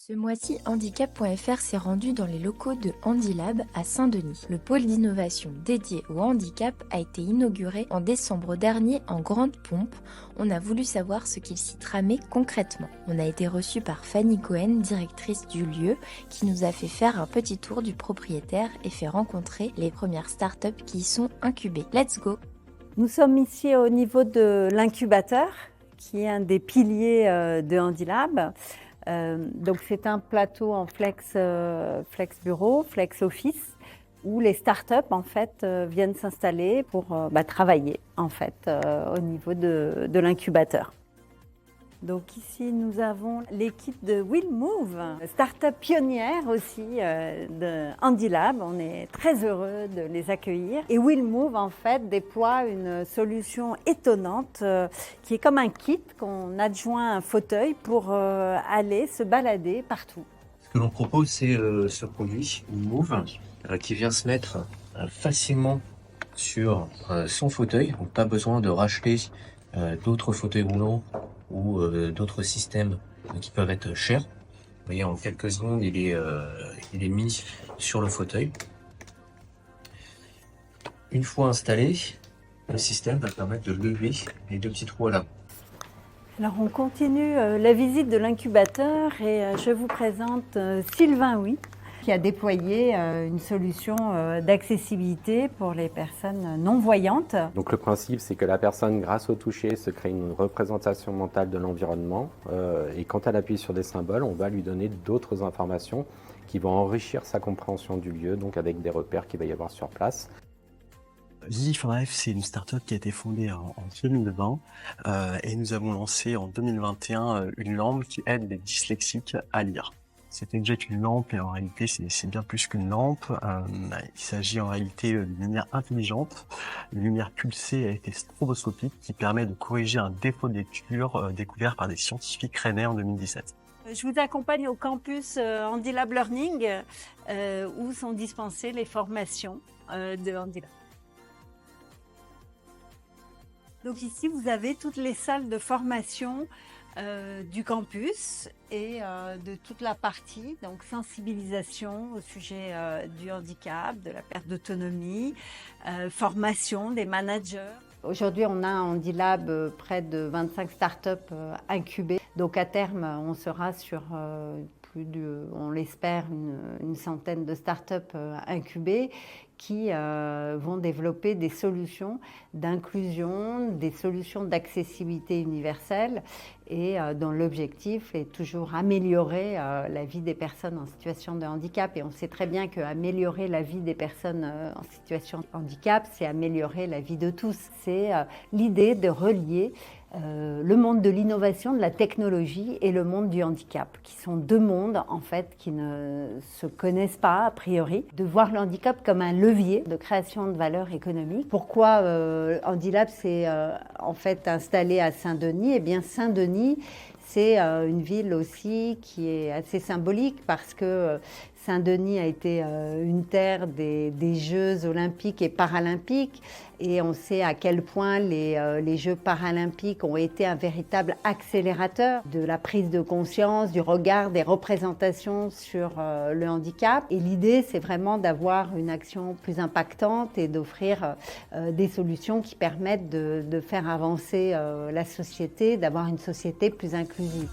Ce mois-ci, handicap.fr s'est rendu dans les locaux de Handilab à Saint-Denis. Le pôle d'innovation dédié au handicap a été inauguré en décembre dernier en grande pompe. On a voulu savoir ce qu'il s'y tramait concrètement. On a été reçu par Fanny Cohen, directrice du lieu, qui nous a fait faire un petit tour du propriétaire et fait rencontrer les premières startups qui y sont incubées. Let's go! Nous sommes ici au niveau de l'incubateur, qui est un des piliers de Handilab. Donc c'est un plateau en flex bureau, flex office, où les startups en fait viennent s'installer pour travailler en fait au niveau de l'incubateur. Donc ici nous avons l'équipe de WillMove, start-up pionnière aussi de Handilab. On est très heureux de les accueillir. Et WillMove en fait déploie une solution étonnante qui est comme un kit qu'on adjoint à un fauteuil pour aller se balader partout. Ce que l'on propose, c'est ce produit WillMove qui vient se mettre facilement sur son fauteuil. Donc pas besoin de racheter d'autres fauteuils roulants ou d'autres systèmes qui peuvent être chers. Vous voyez, en quelques secondes, il est mis sur le fauteuil. Une fois installé, le système va permettre de lever les deux petites roues à l'avant. Alors on continue la visite de l'incubateur et je vous présente Sylvain Huy, qui a déployé une solution d'accessibilité pour les personnes non-voyantes. Donc le principe, c'est que la personne, grâce au toucher, se crée une représentation mentale de l'environnement et quand elle appuie sur des symboles, on va lui donner d'autres informations qui vont enrichir sa compréhension du lieu, donc avec des repères qu'il va y avoir sur place. Easy4Life, c'est une start-up qui a été fondée en 2020 et nous avons lancé en 2021 une lampe qui aide les dyslexiques à lire. C'est exact une lampe et en réalité c'est bien plus qu'une lampe. Il s'agit en réalité d'une lumière intelligente, une lumière pulsée à effet stroboscopique qui permet de corriger un défaut de lecture découvert par des scientifiques rennais en 2017. Je vous accompagne au campus Handilab Learning où sont dispensées les formations de Handilab. Donc ici vous avez toutes les salles de formation du campus et de toute la partie, donc sensibilisation au sujet du handicap, de la perte d'autonomie, formation des managers. Aujourd'hui, on a à Handilab près de 25 startups incubées. Donc à terme, on sera sur on l'espère, une centaine de startups incubées qui vont développer des solutions d'inclusion, des solutions d'accessibilité universelle et dont l'objectif est toujours améliorer la vie des personnes en situation de handicap. Et on sait très bien qu'améliorer la vie des personnes en situation de handicap, c'est améliorer la vie de tous. C'est l'idée de relier le monde de l'innovation, de la technologie et le monde du handicap, qui sont deux mondes en fait qui ne se connaissent pas a priori. De voir le handicap comme un levier de création de valeur économique. Pourquoi Handilab s'est en fait installé à Saint-Denis? Eh bien Saint-Denis, c'est une ville aussi qui est assez symbolique parce que Saint-Denis a été une terre des Jeux olympiques et paralympiques et on sait à quel point les Jeux paralympiques ont été un véritable accélérateur de la prise de conscience, du regard, des représentations sur le handicap. Et l'idée, c'est vraiment d'avoir une action plus impactante et d'offrir des solutions qui permettent de faire avancer la société, d'avoir une société plus inclusive.